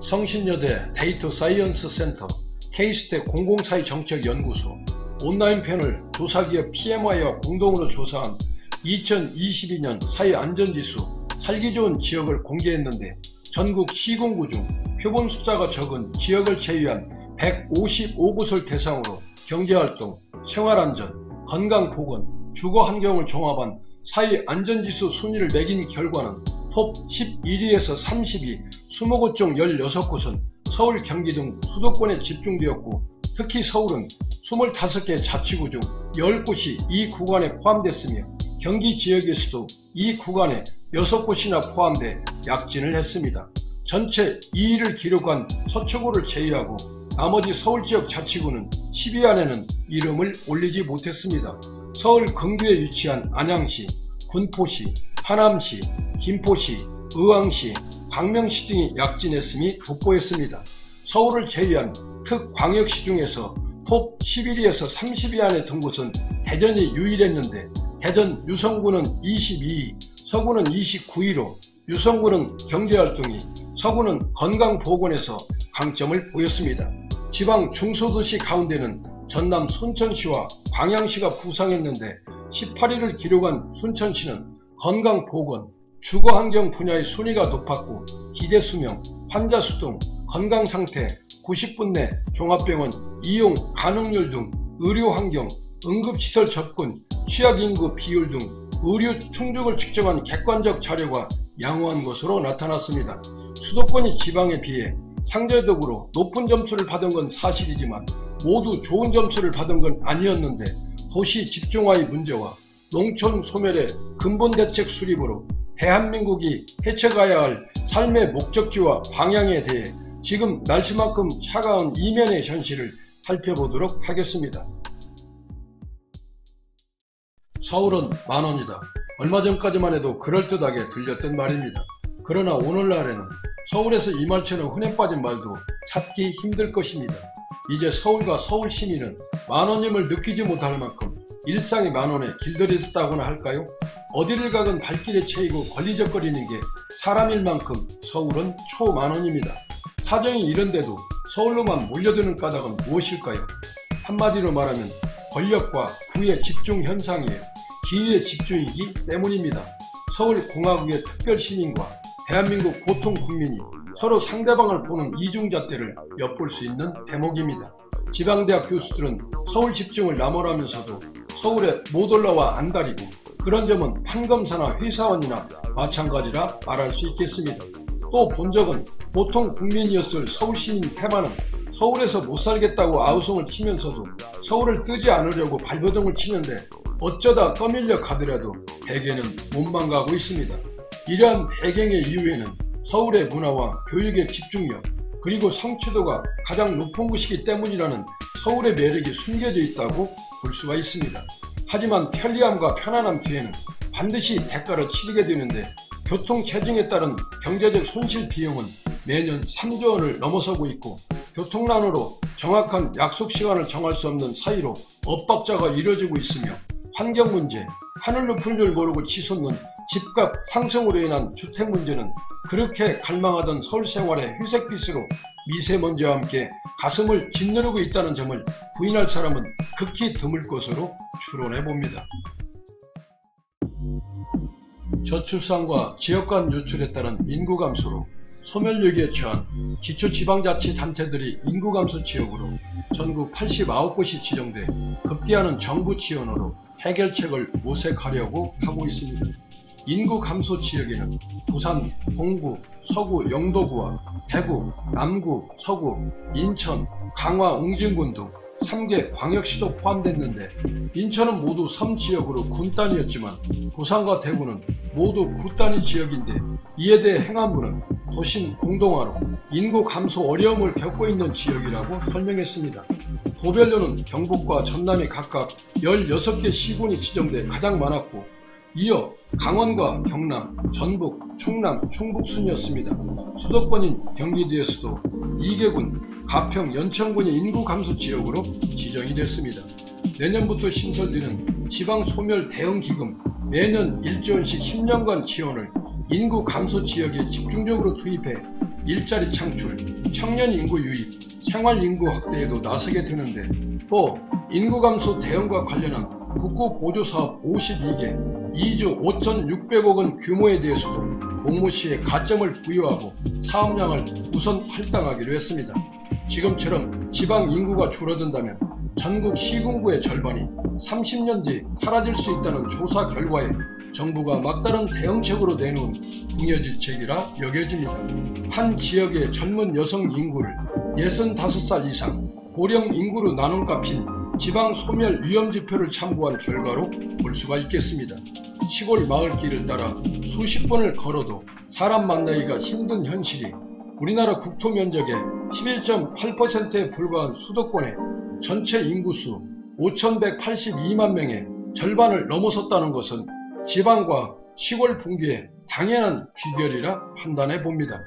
성신여대 데이터 사이언스 센터, K스대 공공사회 정책연구소, 온라인 패널 조사기업 PMI와 공동으로 조사한 2022년 사회안전지수 살기 좋은 지역을 공개했는데 전국 시군구 중 표본 숫자가 적은 지역을 제외한 155곳을 대상으로 경제활동, 생활안전, 건강보건, 주거환경을 종합한 사회안전지수 순위를 매긴 결과는 톱 11위에서 30위 20곳 중 16곳은 서울, 경기 등 수도권에 집중되었고, 특히 서울은 25개 자치구 중 10곳이 이 구간에 포함됐으며 경기 지역에서도 이 구간에 6곳이나 포함돼 약진을 했습니다. 전체 2위를 기록한 서초구를 제외하고 나머지 서울지역 자치구는 10위 안에는 이름을 올리지 못했습니다. 서울 근교에 위치한 안양시, 군포시, 하남시, 김포시, 의왕시, 광명시 등이 약진했음이 돋보였습니다. 서울을 제외한 특광역시 중에서 톱 11위에서 30위 안에 든 곳은 대전이 유일했는데 대전 유성구는 22위, 서구는 29위로 유성구는 경제활동이, 서구는 건강보건에서 강점을 보였습니다. 지방 중소도시 가운데는 전남 순천시와 광양시가 부상했는데 18위를 기록한 순천시는 건강보건, 주거환경 분야의 순위가 높았고 기대수명, 환자수 등 건강상태, 90분 내 종합병원 이용 가능률 등 의료환경, 응급시설 접근, 취약인구 비율 등 의료 충족을 측정한 객관적 자료가 양호한 것으로 나타났습니다. 수도권이 지방에 비해 상대적으로 높은 점수를 받은 건 사실이지만 모두 좋은 점수를 받은 건 아니었는데 도시 집중화의 문제와 농촌 소멸의 근본 대책 수립으로 대한민국이 헤쳐가야 할 삶의 목적지와 방향에 대해 지금 날씨만큼 차가운 이면의 현실을 살펴보도록 하겠습니다. 서울은 만원이다. 얼마 전까지만 해도 그럴듯하게 들렸던 말입니다. 그러나 오늘날에는 서울에서 이 말처럼 흔해 빠진 말도 찾기 힘들 것입니다. 이제 서울과 서울 시민은 만원임을 느끼지 못할 만큼 일상이 만원에 길들여졌다고나 할까요? 어디를 가든 발길에 채이고 걸리적거리는 게 사람일 만큼 서울은 초만원입니다. 사정이 이런데도 서울로만 몰려드는 까닭은 무엇일까요? 한마디로 말하면 권력과 부의 집중 현상이에요. 기회의 집중이기 때문입니다. 서울공화국의 특별시민과 대한민국 보통 국민이 서로 상대방을 보는 이중잣대를 엿볼 수 있는 대목입니다. 지방대학 교수들은 서울 집중을 나무라면서도 서울에 못 올라와 안달이고 그런 점은 판검사나 회사원이나 마찬가지라 말할 수 있겠습니다. 또 본 적은 보통 국민이었을 서울시민 태만은 서울에서 못 살겠다고 아우성을 치면서도 서울을 뜨지 않으려고 발버둥을 치는데 어쩌다 떠밀려 가더라도 대개는 못만 가고 있습니다. 이러한 배경의 이유에는 서울의 문화와 교육의 집중력 그리고 성취도가 가장 높은 곳이기 때문이라는 서울의 매력이 숨겨져 있다고 볼 수가 있습니다. 하지만 편리함과 편안함 뒤에는 반드시 대가를 치르게 되는데 교통체증에 따른 경제적 손실 비용은 매년 3조 원을 넘어서고 있고 교통난으로 정확한 약속시간을 정할 수 없는 사이로 엇박자가 이뤄지고 있으며 환경문제, 하늘 높은 줄 모르고 치솟는 집값 상승으로 인한 주택 문제는 그렇게 갈망하던 서울 생활의 회색빛으로 미세먼지와 함께 가슴을 짓누르고 있다는 점을 부인할 사람은 극히 드물 것으로 추론해봅니다. 저출산과 지역 간 유출에 따른 인구 감소로 소멸위기에 처한 기초지방자치단체들이 인구 감소 지역으로 전국 89곳이 지정돼 급기야는 정부 지원으로 해결책을 모색하려고 하고 있습니다. 인구 감소 지역에는 부산, 동구, 서구, 영도구와 대구, 남구, 서구, 인천, 강화, 웅진군 등 3개 광역시도 포함됐는데 인천은 모두 섬지역으로 군단위였지만 부산과 대구는 모두 구단위 지역인데 이에 대해 행안부는 도심 공동화로 인구 감소 어려움을 겪고 있는 지역이라고 설명했습니다. 도별로는 경북과 전남이 각각 16개 시군이 지정돼 가장 많았고 이어 강원과 경남, 전북, 충남, 충북 순이었습니다. 수도권인 경기도에서도 이계군, 가평, 연천군이 인구 감소 지역으로 지정이 됐습니다. 내년부터 신설되는 지방소멸 대응기금 매년 1조 원씩 10년간 지원을 인구 감소 지역에 집중적으로 투입해 일자리 창출, 청년 인구 유입, 생활 인구 확대에도 나서게 되는데, 또 인구 감소 대응과 관련한 국고 보조사업 52개, 2조 5,600억 원 규모에 대해서도 공모시에 가점을 부여하고 사업량을 우선 할당하기로 했습니다. 지금처럼 지방 인구가 줄어든다면 전국 시군구의 절반이 30년 뒤 사라질 수 있다는 조사 결과에 정부가 막다른 대응책으로 내놓은 궁여지책이라 여겨집니다. 한 지역의 젊은 여성 인구를 65살 이상 고령 인구로 나눈 값인 지방 소멸 위험지표를 참고한 결과로 볼 수가 있겠습니다. 시골 마을길을 따라 수십 번을 걸어도 사람 만나기가 힘든 현실이 우리나라 국토 면적의 11.8%에 불과한 수도권의 전체 인구수 5,182만 명의 절반을 넘어섰다는 것은 지방과 시골 분기의 당연한 귀결이라 판단해 봅니다.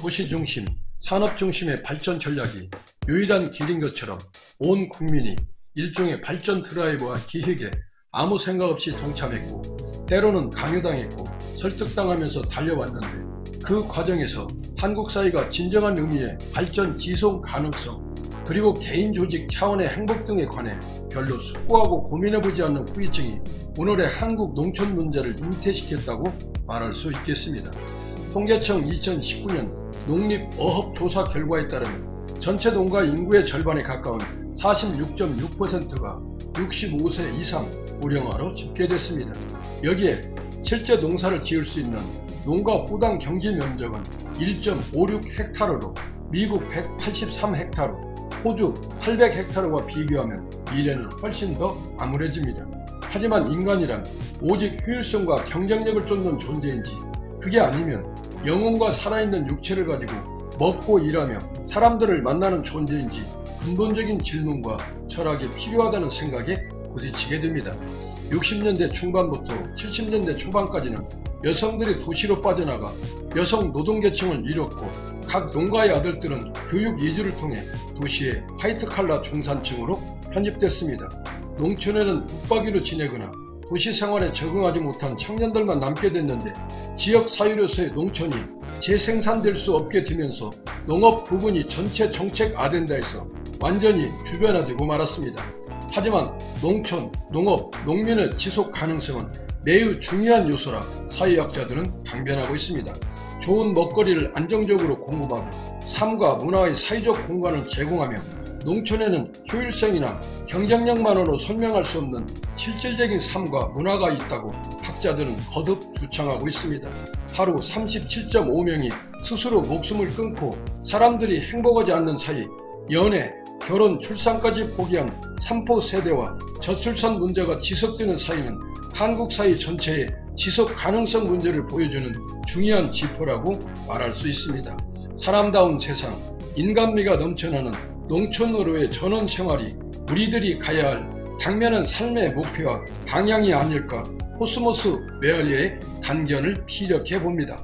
도시 중심, 산업 중심의 발전 전략이 유일한 길인 것처럼 온 국민이 일종의 발전 드라이브와 기획에 아무 생각 없이 동참했고, 때로는 강요당했고 설득당하면서 달려왔는데, 그 과정에서 한국 사회가 진정한 의미의 발전 지속 가능성, 그리고 개인 조직 차원의 행복 등에 관해 별로 숙고하고 고민해보지 않는 후유증이 오늘의 한국 농촌 문제를 잉태시켰다고 말할 수 있겠습니다. 통계청 2019년 농립어업조사 결과에 따르면 전체 농가 인구의 절반에 가까운 46.6%가 65세 이상 고령화로 집계됐습니다. 여기에 실제 농사를 지을 수 있는 농가 호당 경지 면적은 1.56헥타르로 미국 183헥타르, 호주 800헥타르와 비교하면 미래는 훨씬 더 암울해집니다. 하지만 인간이란 오직 효율성과 경쟁력을 쫓는 존재인지, 그게 아니면 영혼과 살아있는 육체를 가지고 먹고 일하며 사람들을 만나는 존재인지 근본적인 질문과 철학이 필요하다는 생각에 부딪히게 됩니다. 60년대 중반부터 70년대 초반까지는 여성들이 도시로 빠져나가 여성 노동계층을 이뤘고, 각 농가의 아들들은 교육 이주를 통해 도시의 화이트칼라 중산층으로 편입됐습니다. 농촌에는 붙박이로 지내거나 도시 생활에 적응하지 못한 청년들만 남게 됐는데, 지역 사유로서의 농촌이 재생산될 수 없게 되면서 농업 부분이 전체 정책 아젠다에서 완전히 주변화되고 말았습니다. 하지만 농촌, 농업, 농민의 지속 가능성은 매우 중요한 요소라 사회학자들은 강변하고 있습니다. 좋은 먹거리를 안정적으로 공급하고 삶과 문화의 사회적 공간을 제공하며 농촌에는 효율성이나 경쟁력만으로 설명할 수 없는 실질적인 삶과 문화가 있다고 학자들은 거듭 주창하고 있습니다. 하루 37.5명이 스스로 목숨을 끊고 사람들이 행복하지 않는 사이, 연애, 결혼, 출산까지 포기한 삼포 세대와 저출산 문제가 지속되는 사이는 한국 사회 전체의 지속 가능성 문제를 보여주는 중요한 지표라고 말할 수 있습니다. 사람다운 세상, 인간미가 넘쳐나는 농촌으로의 전원 생활이 우리들이 가야 할 당면한 삶의 목표와 방향이 아닐까 코스모스 메아리의 단견을 피력해 봅니다.